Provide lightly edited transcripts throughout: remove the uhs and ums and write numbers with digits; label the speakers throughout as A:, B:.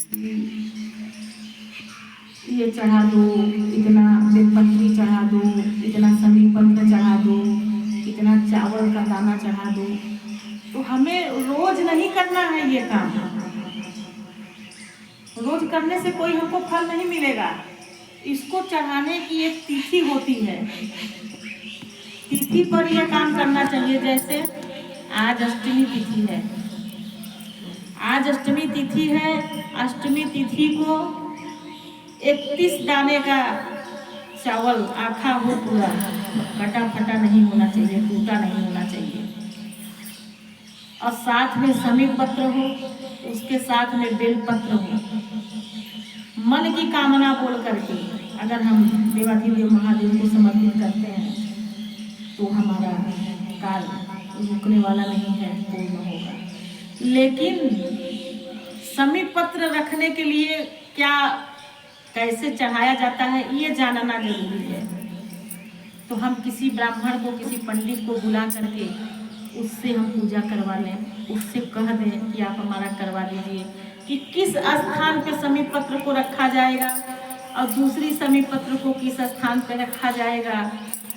A: ये चढ़ा दो, इतना बेलपत्री चढ़ा दो, इतना समी पत्र चढ़ा दो, इतना चावल का दाना चढ़ा दो। तो हमें रोज नहीं करना है ये काम। रोज करने से कोई हमको फल नहीं मिलेगा। इसको चढ़ाने की एक तिथि होती है, तिथि पर यह काम करना चाहिए। जैसे आज अष्टमी तिथि है, आज अष्टमी तिथि है। अष्टमी तिथि को 31 दाने का चावल आखा हो, पूरा कटा फटा नहीं होना चाहिए, टूटा नहीं होना चाहिए, और साथ में समी पत्र हो, उसके साथ में बेल पत्र हो। मन की कामना बोल करके अगर हम देवाधिदेव महादेव को समर्पित करते हैं तो हमारा कार्य रुकने वाला नहीं है, पूर्ण होगा। लेकिन समी पत्र रखने के लिए क्या, कैसे चढ़ाया जाता है, ये जानना जरूरी है। तो हम किसी ब्राह्मण को, किसी पंडित को बुला करके उससे हम पूजा करवा लें, उससे कह दें कि आप हमारा करवा दीजिए कि किस स्थान पे समी पत्र को रखा जाएगा और दूसरी समी पत्र को किस स्थान पे रखा जाएगा।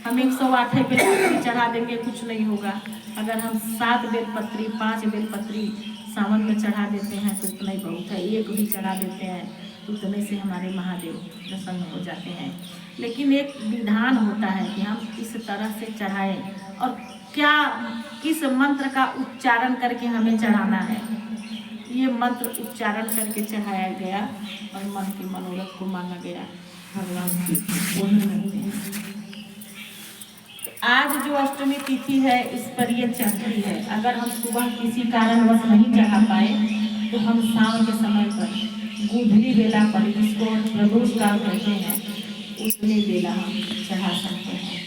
A: हम 108 बेलपत्री चढ़ा देंगे, कुछ नहीं होगा। अगर हम 7 बेलपत्री, 5 बेलपत्री सावन में चढ़ा देते हैं तो उतना ही बहुत है। एक भी चढ़ा देते हैं तो उतने से हमारे महादेव प्रसन्न हो जाते हैं। लेकिन एक विधान होता है कि हम इस तरह से चढ़ाएं और क्या, किस मंत्र का उच्चारण करके हमें चढ़ाना है। ये मंत्र उच्चारण करके चढ़ाया गया और मन के मनोरथ को मांगा गया, भगवान की पूर्ण करते हैं। आज जो अष्टमी तिथि है इस पर ये चढ़ती है। अगर हम सुबह किसी कारणवश नहीं चढ़ा पाए तो हम शाम के समय पर गोधूली बेला पर, जिसको प्रदोष काल कहते हैं, उतने बेला हम चढ़ा सकते हैं।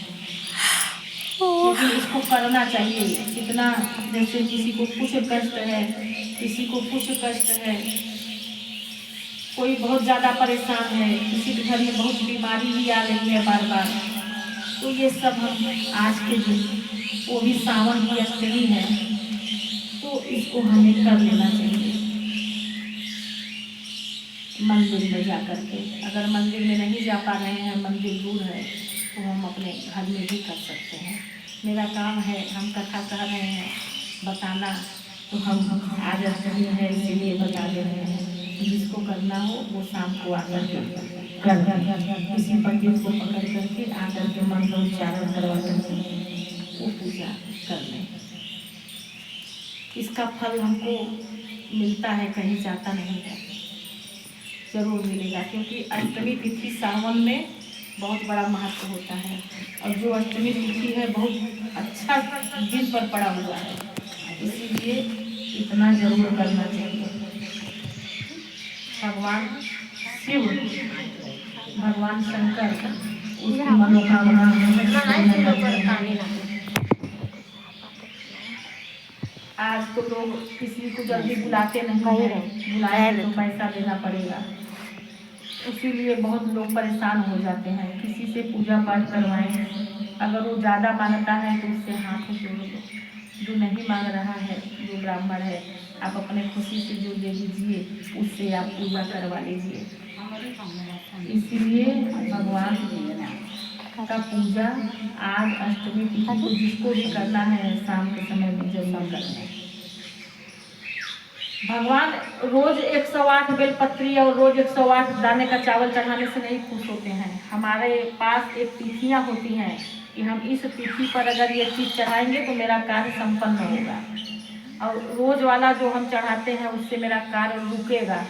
A: लेकिन इसको करना चाहिए। कितना, जैसे किसी को कुछ कष्ट है, किसी को कुछ कष्ट है, कोई बहुत ज़्यादा परेशान है, किसी के घर में बहुत बीमारी भी आ रही है बार बार, तो ये सब हम आज के दिन, वो भी सावन की अष्टमी है, तो इसको हमें कर लेना चाहिए मंदिर में जा कर के। अगर मंदिर में नहीं जा पा रहे हैं, मंदिर दूर है, तो हम अपने घर में भी कर सकते हैं। मेरा काम है, हम कथा कह रहे हैं बताना, तो हम आज अष्टमी है इसीलिए बता दे रहे हैं। जिसको करना हो वो शाम को आकर किसी पंडित को पकड़ करके आकर के मंत्र उच्चारण करवा करके वो पूजा कर लें। इसका फल हमको मिलता है, कहीं जाता नहीं है, जरूर मिलेगा। क्योंकि अष्टमी तिथि सावन में बहुत बड़ा महत्व होता है, और जो अष्टमी तिथि है बहुत अच्छा दिन पर पड़ा हुआ है, इसीलिए इतना जरूर करना चाहिए। भगवान शिव, भगवान शंकर उसकी मनोकामना आज तो लोग किसी को जल्दी बुलाते नहीं हैं, बुलाए तो पैसा देना पड़ेगा, इसीलिए बहुत लोग परेशान हो जाते हैं। किसी से पूजा पाठ करवाएं, अगर वो ज़्यादा मांगता है तो उससे हाथ जोड़ दो। जो नहीं मांग रहा है, जो ब्राह्मण है, आप अपने खुशी से जो दे दीजिए, उससे आप पूजा करवा लीजिए। इसीलिए भगवान का पूजा आज अष्टमी तिथि को जिसको भी करना है शाम के समय में जरूर करना है। भगवान रोज 108 बेलपत्री और रोज 108 दाने का चावल चढ़ाने से नहीं खुश होते हैं। हमारे पास एक तिथियां होती हैं कि हम इस तिथि पर अगर ये चीज़ चढ़ाएंगे तो मेरा कार्य संपन्न होगा, और रोज वाला जो हम चढ़ाते हैं उससे मेरा कार्य रुकेगा,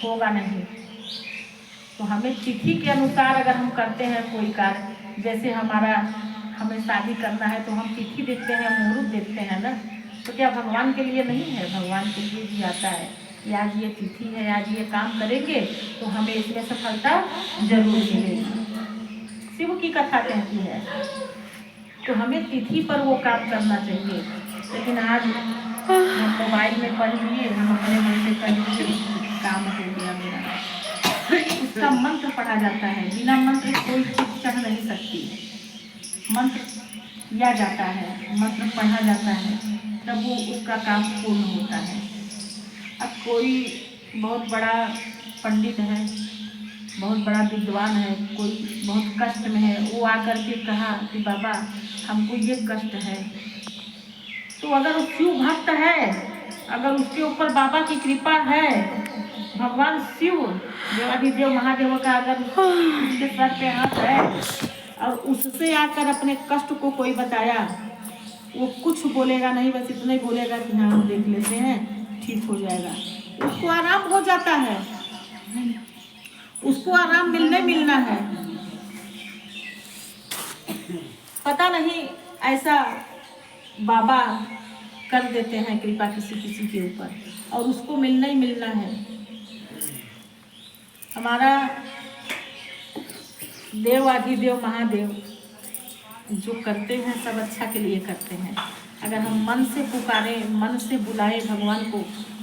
A: होगा नहीं। तो हमें तिथि के अनुसार अगर हम करते हैं कोई कार्य, जैसे हमें शादी करना है तो हम तिथि देखते हैं, मुहूर्त देखते हैं ना, तो क्या भगवान के लिए नहीं है? भगवान के लिए भी आता है कि आज ये तिथि है, आज ये काम करेंगे तो हमें इसमें सफलता जरूर मिलेगी। शिव की कथा कहती है, तो हमें तिथि पर वो काम करना चाहिए। लेकिन आज हम मोबाइल में पढ़ लिए, हम अपने मन से कर लिए, काम हो गया मेरा। उसका मंत्र पढ़ा जाता है, बिना मंत्र कोई चीज चढ़ नहीं सकती। मंत्र किया जाता है, मंत्र पढ़ा जाता है, तब वो उसका काम पूर्ण होता है। अब कोई बहुत बड़ा पंडित है, बहुत बड़ा विद्वान है, कोई बहुत कष्ट में है, वो आकर के कहा कि बाबा हमको ये कष्ट है। तो अगर वो शिव भक्त है, अगर उसके ऊपर बाबा की कृपा है, भगवान शिव देवाधिदेव महादेव का अगर उसके सर पे हाथ है और उससे आकर अपने कष्ट को कोई बताया, वो कुछ बोलेगा नहीं, बस इतना ही बोलेगा कि हाँ हम देख लेते हैं, ठीक हो जाएगा। उसको आराम हो जाता है, उसको आराम मिलना है। पता नहीं ऐसा बाबा कर देते हैं कृपा किसी के ऊपर, और उसको मिलना ही मिलना है। हमारा देवाधिदेव महादेव जो करते हैं सब अच्छा के लिए करते हैं। अगर हम मन से पुकारें, मन से बुलाएं भगवान को,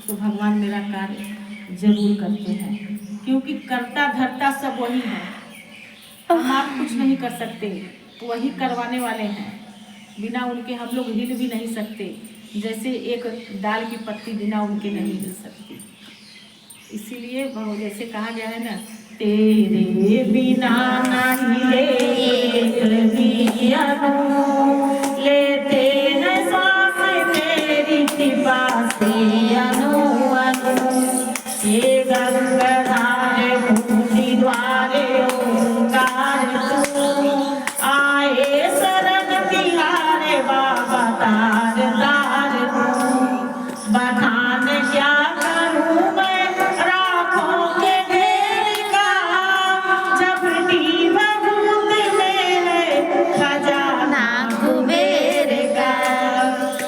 A: तो भगवान मेरा कार्य जरूर करते हैं, क्योंकि करता धरता सब वही है। हम आप कुछ नहीं कर सकते, वही करवाने वाले हैं। बिना उनके हम लोग हिल भी नहीं सकते, जैसे एक दाल की पत्ती बिना उनके नहीं हिल सकती। इसीलिए जैसे कहा गया है ना, तेरे बिना नहीं लेते हैं सांस तेरी कृपा से अनु ये गंगाधारे भूमि द्वारे ओंकार तू आए शरण तिहारे बाबा तार तार तू बखान क्या करूं मैं राखों के ढेर का, जब नींव भूत मेरे खजाना कुबेर का।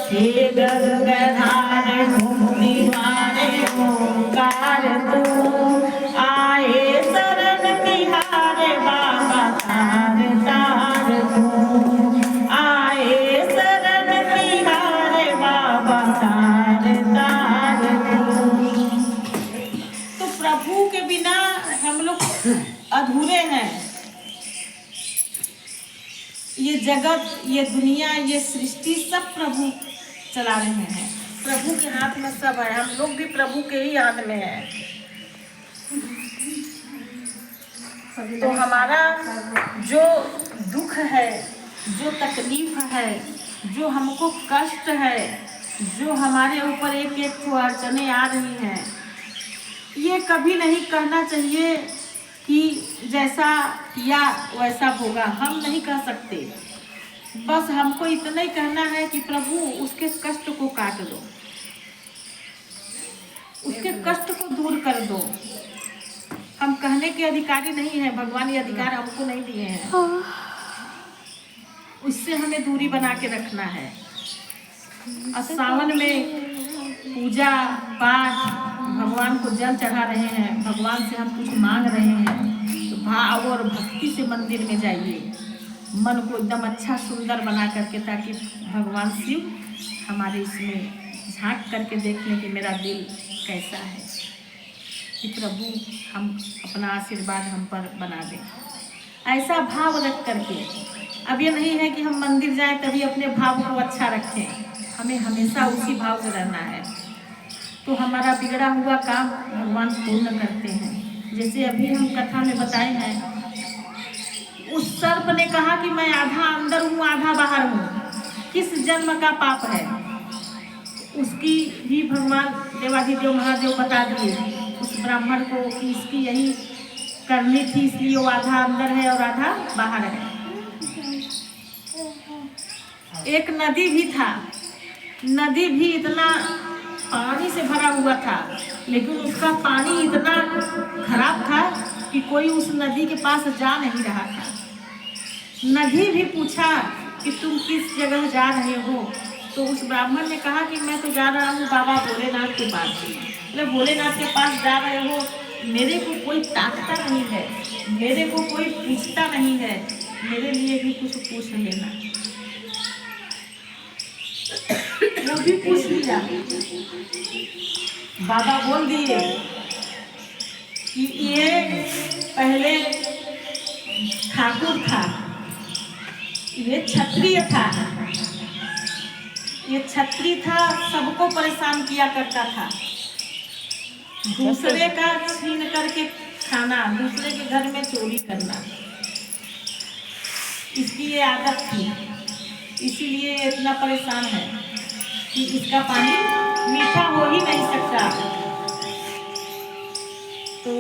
A: हे गंगाधार भूमि द्वारे ओंकार तू आए शरण तिहारे बाबा तार तार तू आए शरण तिहारे बाबा तार तार तू। तो प्रभु के बिना हम लोग अधूरे हैं। ये जगत, ये दुनिया, ये सृष्टि सब प्रभु चला रहे हैं। प्रभु के हाथ में सब है, हम लोग भी प्रभु के ही हाथ में है। तो हमारा जो दुख है, जो तकलीफ है, जो हमको कष्ट है, जो हमारे ऊपर एक एक तो अड़चने आ रही हैं, ये कभी नहीं कहना चाहिए कि जैसा किया वैसा होगा। हम नहीं कह सकते, बस हमको इतना ही कहना है कि प्रभु उसके कष्ट को काट दो, उसके कष्ट को दूर कर दो। हम कहने के अधिकारी नहीं हैं, भगवान ये अधिकार हमको नहीं दिए हैं। उससे हमें दूरी बना के रखना है। और सावन में पूजा पाठ, भगवान को जल चढ़ा रहे हैं, भगवान से हम कुछ मांग रहे हैं, तो भाव और भक्ति से मंदिर में जाइए, मन को एकदम अच्छा सुंदर बना करके, ताकि भगवान शिव हमारे इसमें झांक करके देख लें कि मेरा दिल कैसा है, कि प्रभु हम अपना आशीर्वाद हम पर बना दें। ऐसा भाव रख करके, अब ये नहीं है कि हम मंदिर जाएं तभी अपने भाव को अच्छा रखें, हमें हमेशा उसी भाव से रहना है, तो हमारा बिगड़ा हुआ काम भगवान पूर्ण करते हैं। जैसे अभी हम कथा में बताए हैं, उस सर्प ने कहा कि मैं आधा अंदर हूँ आधा बाहर हूँ, किस जन्म का पाप है, उसकी भी भगवान देवाधिदेव महादेव बता दिए उस ब्राह्मण को कि इसकी यही करनी थी, इसलिए वो आधा अंदर है और आधा बाहर है। एक नदी भी था, नदी भी इतना पानी से भरा हुआ था, लेकिन उसका पानी इतना खराब था कि कोई उस नदी के पास जा नहीं रहा था। नदी भी पूछा कि तुम किस जगह जा रहे हो, तो उस ब्राह्मण ने कहा कि मैं तो जा रहा हूँ बाबा भोलेनाथ के पास। मतलब भोलेनाथ के पास जा रहे हो, मेरे को कोई ताकता नहीं है, मेरे को कोई पूछता नहीं है, मेरे लिए भी कुछ पूछ लेना। वो भी पूछ लिया। बाबा बोल दिए कि ये पहले ठाकुर था, ये क्षत्रिय था, ये क्षत्रिय था, सबको परेशान किया करता था। दूसरे का छीन करके खाना, दूसरे के घर में चोरी करना, इसकी ये आदत थी। इसीलिए इतना परेशान है कि इसका पानी मीठा हो ही नहीं सकता। तो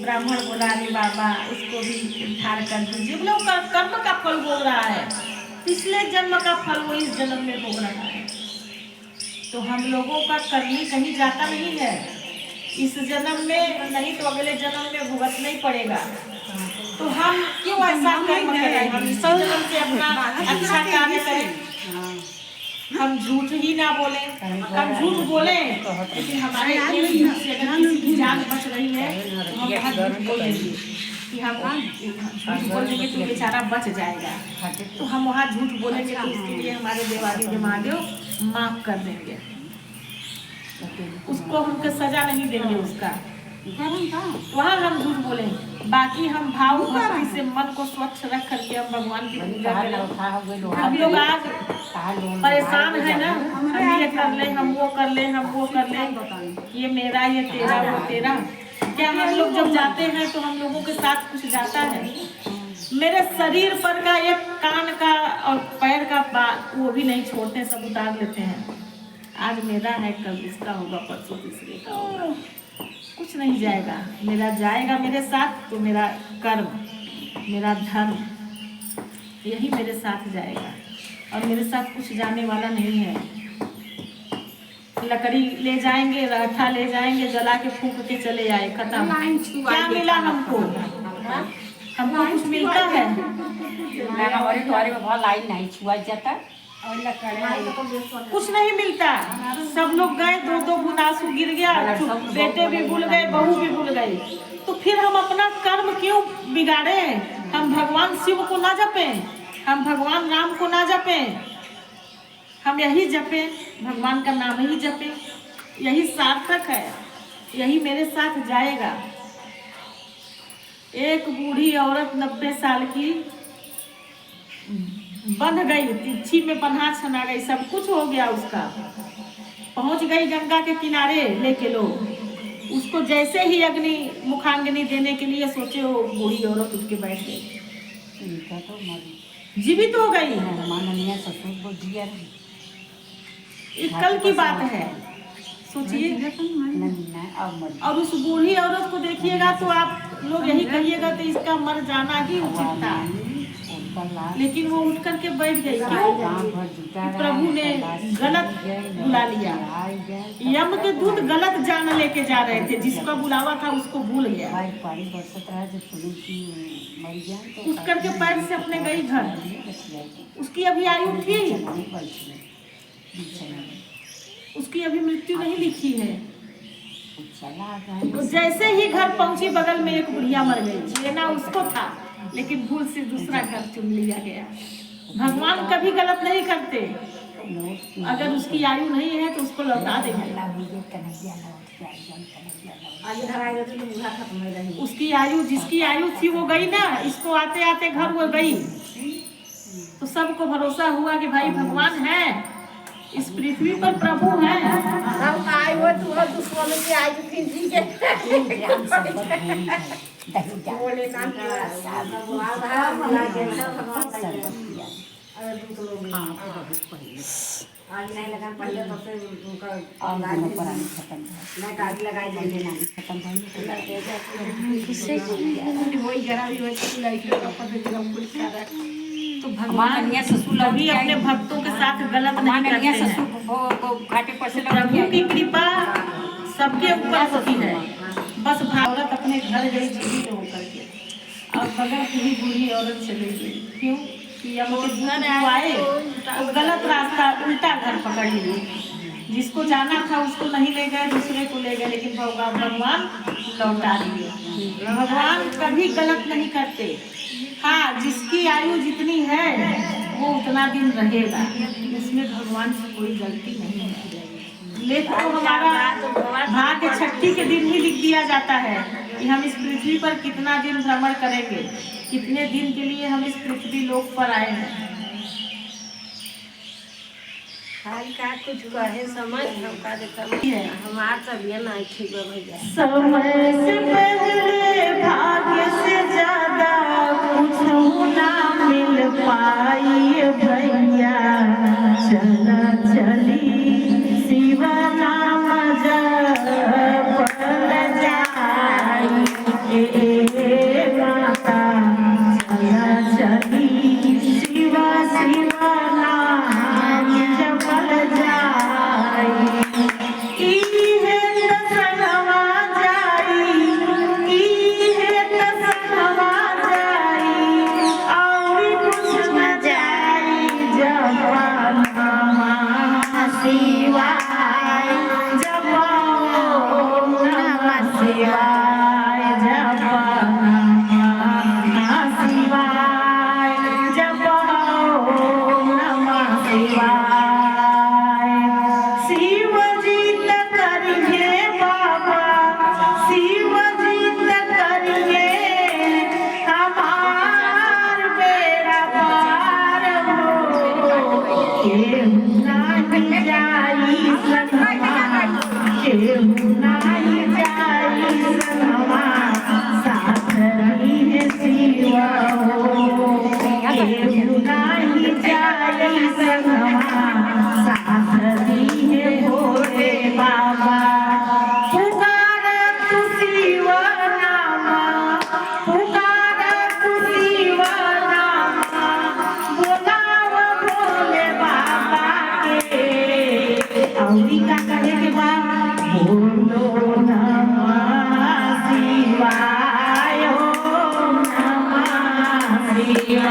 A: ब्राह्मण बोला, अरे बाबा इसको भी उद्धार कर दीजिए। बोले कर्म का फल भोग रहा है, पिछले जन्म का फल वो इस जन्म में भोग रहा है। तो हम लोगों का करनी कहीं जाता नहीं है, इस जन्म में नहीं तो अगले जन्म में भुगतना ही पड़ेगा। तो हम क्यों ऐसा कर्म करें, हम इस जन्म से अपना अच्छा कार्य करें, हम झूठ ही ना बोले। हम झूठ बोले लेकिन हमारे झूठ से अगर किसी की जान बच रही है तो हम वहाँ झूठ बोल देंगे कि हम झूठ बोल देंगे तो बेचारा बच जाएगा। तो हम वहाँ झूठ बोलेंगे तो इसके लिए हमारे देवादी महादेव माफ कर देंगे, उसको हमको सजा नहीं देंगे उसका। वहाँ हम झूठ बोले, बाकी हम भाव भक्ति से मन को स्वच्छ रख करके हम भगवान की पूजा करें। हम लोग आज परेशान है ना, हम ये कर ले, हम वो कर ले, हम वो कर ले, ये मेरा, ये तेरा, वो तेरा। क्या हम लोग जब जाते हैं तो हम लोगों के साथ कुछ जाता है? मेरे शरीर पर का एक कान का और पैर का वो भी नहीं छोड़ते, सब उतार लेते हैं। आज मेरा है, कल इसका होगा, परसों तीसरे का होगा, कुछ नहीं जाएगा। मेरा जाएगा मेरे साथ तो मेरा कर्म, मेरा धर्म, यही मेरे साथ जाएगा और मेरे साथ कुछ जाने वाला नहीं है। लकड़ी ले जाएंगे, राठा ले जाएंगे, जला के फूंक के चले आए, खत्म। क्या मिला हमको? हमको कुछ मिलता है?
B: हमारे द्वारे में बहुत लाइन नहीं छुआ जाता,
A: कुछ नहीं मिलता। सब लोग गए, दो बूंद आंसू गिर गया, बेटे भी भूल गए, बहू भी भूल गई। तो फिर हम अपना कर्म क्यों बिगाड़े? हम भगवान शिव को ना जपे, हम भगवान राम को ना जपे, हम यही जपे, भगवान का नाम ही जपे, यही सार्थक है, यही मेरे साथ जाएगा। एक बूढ़ी औरत 90 साल की बंध गई, तिरछी में बन्हा छना गई, सब कुछ हो गया उसका। पहुंच गई गंगा के किनारे लेके लोग, उसको जैसे ही अग्नि मुखाग्नि देने के लिए सोचे, वो बूढ़ी औरत उठ के बैठ गई, जीवित हो गई। कल की बात है, सोचिए। और उस बूढ़ी औरत को देखिएगा तो आप लोग यही कहिएगा तो इसका मर जाना ही उचित था, लेकिन वो उठ करके बैठ गई। क्यों? प्रभु ने गलत बुला लिया, यम के दूत गलत जान लेके जा रहे थे, जिसका बुलावा था उसको भूल गया, उठ करके पैर से अपने गई घर। उसकी अभी आयु थी, उसकी अभी मृत्यु नहीं लिखी है। तो जैसे ही घर पहुंची, बगल में एक बुढ़िया मर गई, लेना उसको था लेकिन भूल से दूसरा घर चुन लिया गया। भगवान कभी गलत नहीं करते, अगर उसकी आयु नहीं है तो उसको लौटा देंगे। उसकी आयु, जिसकी आयु थी वो गई ना, इसको आते आते घर वो गई। तो सबको भरोसा हुआ कि भाई भगवान है, इस पृथ्वी पर प्रभु है। तो भगवान कभी अपने भक्तों के साथ गलत नहीं करते हैं। प्रभु की कृपा सबके ऊपर होती है। बस औरत अपने घर गई जीवित होकर के, और बगल की ही बूढ़ी औरत चली गई। क्यों? कि अब घर आए तो गलत रास्ता, उल्टा घर पकड़ लिए। जिसको जाना था उसको नहीं ले गए, दूसरे को ले गए, लेकिन भगवान लौटा दिए। भगवान कभी गलत नहीं करते। हाँ, जिसकी आयु जितनी है वो उतना दिन रहेगा, इसमें भगवान की कोई गलती नहीं है। लेकिन तो हमारा भाग्य छठी के दिन ही लिख दिया जाता है कि हम इस पृथ्वी पर कितना दिन भ्रमण करेंगे, कितने दिन के लिए हम इस पृथ्वी लोक पर आए हैं।
C: हाल का कुछ कहे समझ हमका देखा हमार तबियत नहीं ठीक बा भैया।
A: समय से पहले भाग्य से ज्यादा कुछ ना मिल पाई भैया। चला चली शिवा नाम जपल जाई ए माता। चला चली शिवा शिवा नाम जपल जाई। इहे दसनवा जाई, इहे दसनवा जाई, औरी कुछ न जाई। जपा नमः शिवाय, जपा ओम नमः शिवाय, जपा नमः शिवाय, जपा ओम नमः शिवाय। शिव जी त करिए बाबा, शिव जी त करिए हमार बेड़ा पार हो। केहू नाही जाई संगवा, केहू नाही जाई संगवा, साथ रहिए शिवा हो। केहू नाही जाई संगवा, साथ रहिए भोले बाबा। पुकार तू शिव नामा, पुकार तू शिव नामा, बोलाव भोले बाबा के। औरी का कहे के बा, बोलो नमः शिवाय, ओम नमः शिवाय,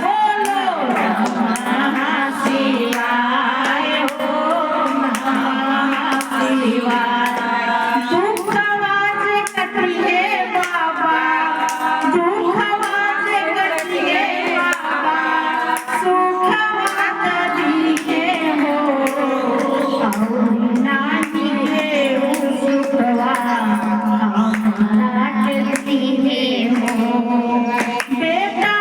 A: बोलो नमः शिवाय, ओम नमः शिवाय। दुखवा से कटिए बाबा, दुखवा से कटिए बाबा, सुखवा कटिए हो। औरी नाही देऊ सुखवा, हमारा के दीने हो। बेटा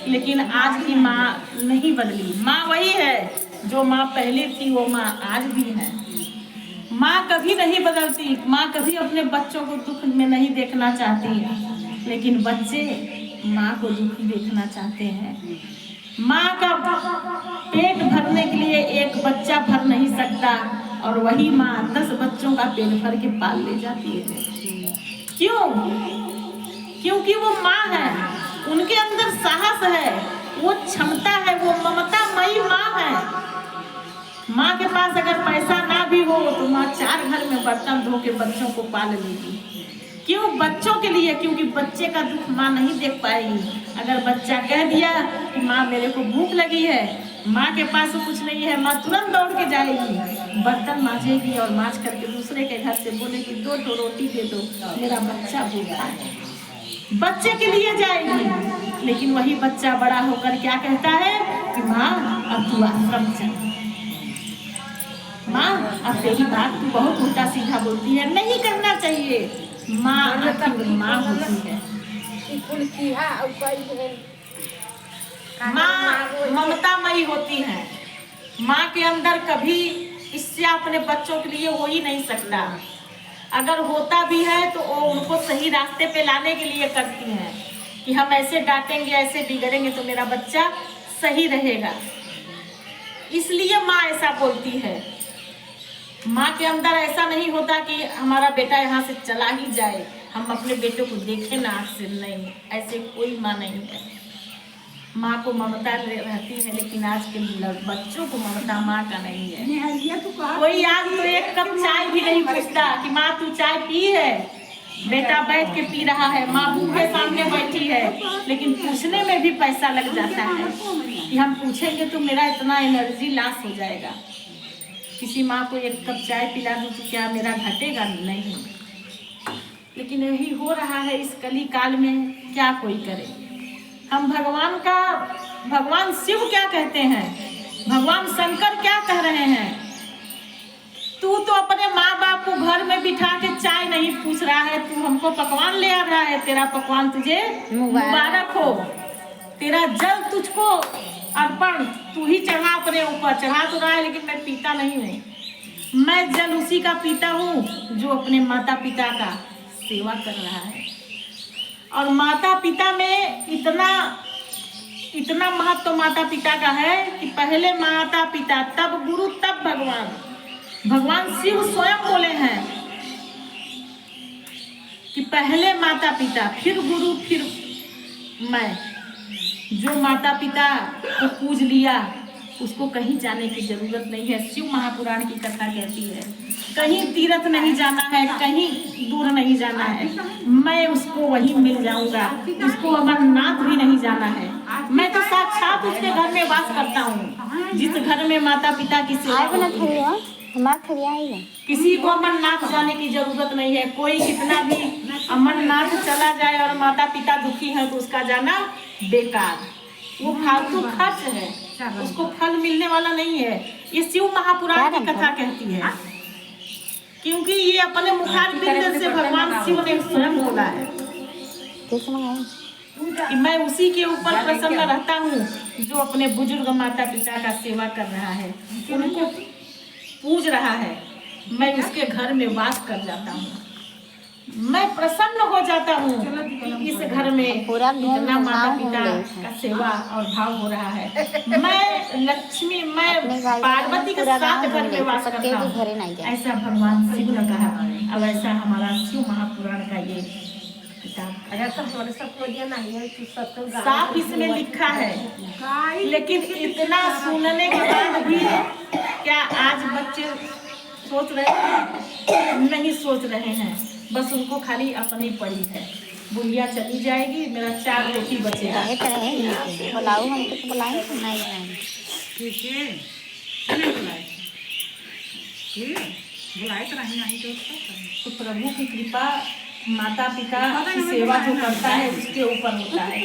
A: लेकिन आज की माँ नहीं बदली। माँ वही है जो माँ पहले थी, वो माँ आज भी है। माँ कभी नहीं बदलती। माँ कभी अपने बच्चों को दुख में नहीं देखना चाहती, लेकिन बच्चे माँ को दुखी देखना चाहते हैं। माँ का पेट भरने के लिए एक बच्चा भर नहीं सकता, और वही माँ 10 बच्चों का पेट भर के पाल ले जाती है। क्यों? क्योंकि वो माँ है, उनके अंदर साहस है, वो क्षमता है, वो ममतामयी माँ है। माँ के पास अगर पैसा ना भी हो तो माँ 4 घर में बर्तन धो के बच्चों को पाल लेगी। क्यों? बच्चों के लिए, क्योंकि बच्चे का दुख माँ नहीं देख पाएगी। अगर बच्चा कह दिया कि माँ मेरे को भूख लगी है, माँ के पास कुछ नहीं है, माँ तुरंत दौड़ के जाएगी, बर्तन मांजेगी और मांज करके दूसरे के घर से बोलेगी 2 रोटी दे दो, मेरा बच्चा भूखा है। बच्चे के लिए जाएगी। लेकिन वही बच्चा बड़ा होकर क्या कहता है कि माँ अब तू आश्रम चल, माँ अब तेरी बात तू बहुत उल्टा सीधा बोलती है, नहीं करना चाहिए। माँ आखिर माँ होती है। माँ ममतामयी होती है। माँ के अंदर कभी इससे अपने बच्चों के लिए हो ही नहीं सकता। अगर होता भी है तो वो उनको सही रास्ते पे लाने के लिए करती हैं कि हम ऐसे डांटेंगे, ऐसे बिगड़ेंगे तो मेरा बच्चा सही रहेगा। इसलिए माँ ऐसा बोलती है। माँ के अंदर ऐसा नहीं होता कि हमारा बेटा यहाँ से चला ही जाए, हम अपने बेटे को देखें ना आँख से, नहीं, ऐसे कोई माँ नहीं है। माँ को ममता रहती है, लेकिन आज के बच्चों को ममता माँ का नहीं है। कोई आज तो एक कप चाय भी नहीं पूछता कि माँ तू चाय पी है। बेटा बैठ के पी रहा है, माँ भूखे सामने बैठी है, लेकिन पूछने में भी पैसा लग जाता है कि हम पूछेंगे तो मेरा इतना एनर्जी लॉस हो जाएगा। किसी माँ को एक कप चाय पिला दूँ तो क्या मेरा घटेगा? नहीं। लेकिन यही हो रहा है इस कली काल में, क्या कोई करे। हम भगवान शिव क्या कहते हैं, भगवान शंकर क्या कह रहे हैं? तू तो अपने माँ बाप को घर में बिठा के चाय नहीं पूछ रहा है, तू हमको पकवान ले आ रहा है। तेरा पकवान तुझे मुबारक हो, तेरा जल तुझको अर्पण, तू ही चढ़ा अपने ऊपर। चढ़ा तो रहा है लेकिन मैं पीता नहीं हूँ। मैं जल उसी का पीता हूँ जो अपने माता पिता का सेवा कर रहा है। और माता पिता में इतना महत्व माता पिता का है कि पहले माता पिता, तब गुरु, तब भगवान। भगवान शिव स्वयं बोले हैं कि पहले माता पिता, फिर गुरु, फिर मैं। जो माता पिता को पूज लिया उसको कहीं जाने की जरूरत नहीं है। शिव महापुराण की कथा कहती है कहीं तीर्थ नहीं जाना है, कहीं दूर नहीं जाना है, मैं उसको वहीं मिल जाऊंगा। उसको अमरनाथ भी नहीं जाना है, मैं तो साक्षात उसके घर में वास करता हूँ। जिस घर में माता पिता की सेवा होती है, किसी को अमरनाथ जाने की जरूरत नहीं है। कोई कितना भी अमरनाथ चला जाए और माता पिता दुखी है तो उसका जाना बेकार, वो फालतू खर्च है, उसको फल मिलने वाला नहीं है। ये शिव महापुराण की कथा कहती है, क्योंकि ये अपने मुखारबिंद से भगवान शिव ने स्वयं बोला है कि मैं उसी के ऊपर प्रसन्न रहता हूँ जो अपने बुजुर्ग माता पिता का सेवा कर रहा है, उनको पूज रहा है। मैं उसके घर में वास कर जाता हूँ, मैं प्रसन्न हो जाता हूँ कि इस घर में इतना माता पिता का सेवा और भाव हो रहा है। मैं लक्ष्मी, मैं पार्वती के साथ घर में वास करता हूँ, ऐसा भगवान शिव ने कहा। अब ऐसा हमारा शिव महापुराण का ये किताब साफ इसमें लिखा है। लेकिन इतना सुनने के बाद भी क्या आज बच्चे सोच रहे हैं? नहीं सोच रहे हैं, बस उनको खाली अपनी पड़ी है। बुढ़िया चली जाएगी, मेरा 4 रोटी बचेगा। तो प्रभु की कृपा माता पिता की सेवा जो करता है उसके ऊपर होता है।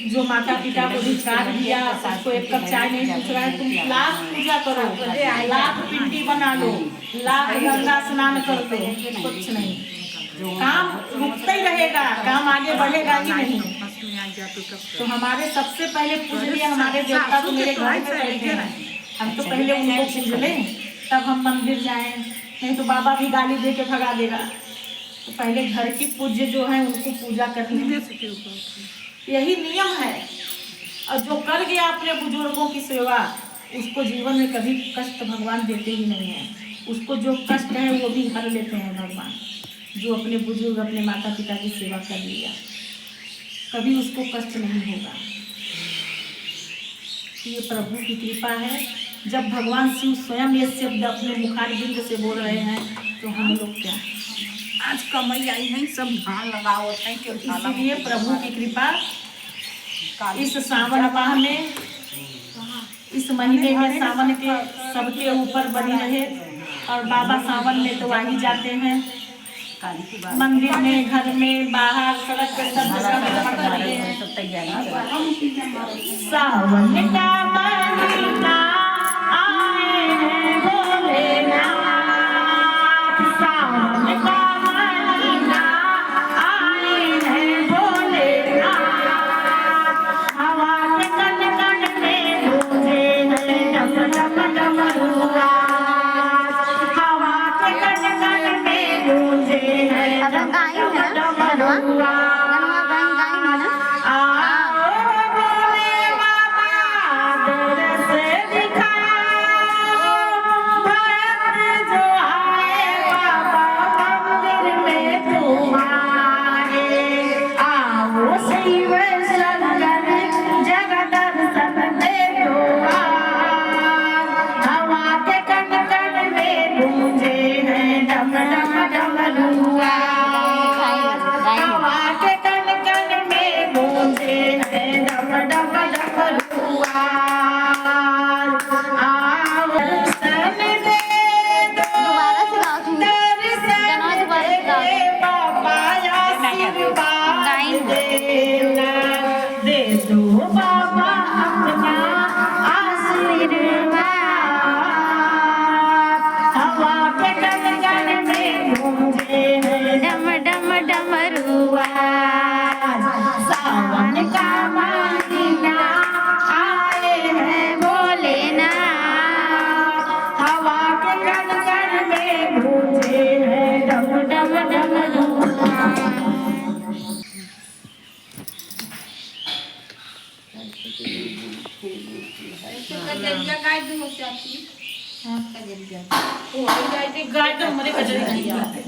A: जो माता पिता को धिक्कार दिया, उसको एक कप चाय नहीं पूछ रहा है, तुम लाख पूजा करो, लाख पिंडी बना लो, लाख गंगा स्नान कर लो, कुछ नहीं, काम रुकता ही रहेगा, काम आगे बढ़ेगा ही नहीं। तो हमारे सबसे पहले पूजनीय हमारे देवता तो मेरे घर में बैठे हैं, हम तो पहले उनको पूज लें तब हम मंदिर जाएं, नहीं तो बाबा भी गाली दे के भगा देगा। तो पहले घर की पूज्य जो है उनको पूजा कर लें, यही नियम है। और जो कर गया अपने बुजुर्गों की सेवा उसको जीवन में कभी कष्ट भगवान देते ही नहीं है। उसको जो कष्ट है वो भी हर लेते हैं भगवान। जो अपने बुजुर्ग अपने माता पिता की सेवा कर लिया कभी उसको कष्ट नहीं होगा। ये प्रभु की कृपा है। जब भगवान शिव स्वयं ये शब्द अपने मुखारबिंद से बोल रहे हैं तो हम लोग क्या,
B: आज कमाई आई नहीं, सब धान लगाओ।
A: इसीलिए प्रभु की कृपा इस सावन माह में, इस महीने में सावन के सबके ऊपर बनी रहे। और बाबा सावन में तो आ ही जाते हैं, मंदिर में, घर में, बाहर, सड़क पे सब जगह रहते हैं। सावन का महीना आए हैं भोलेनाथ, सावन का महीना आए हैं भोलेनाथ। हवा के कण कण में गूंजे हैं डम डम डमरुआ, हवा के कण कण में गूंजे हैं डम डम डमरुआ। गाय तो हमारे कजरी नहीं आते।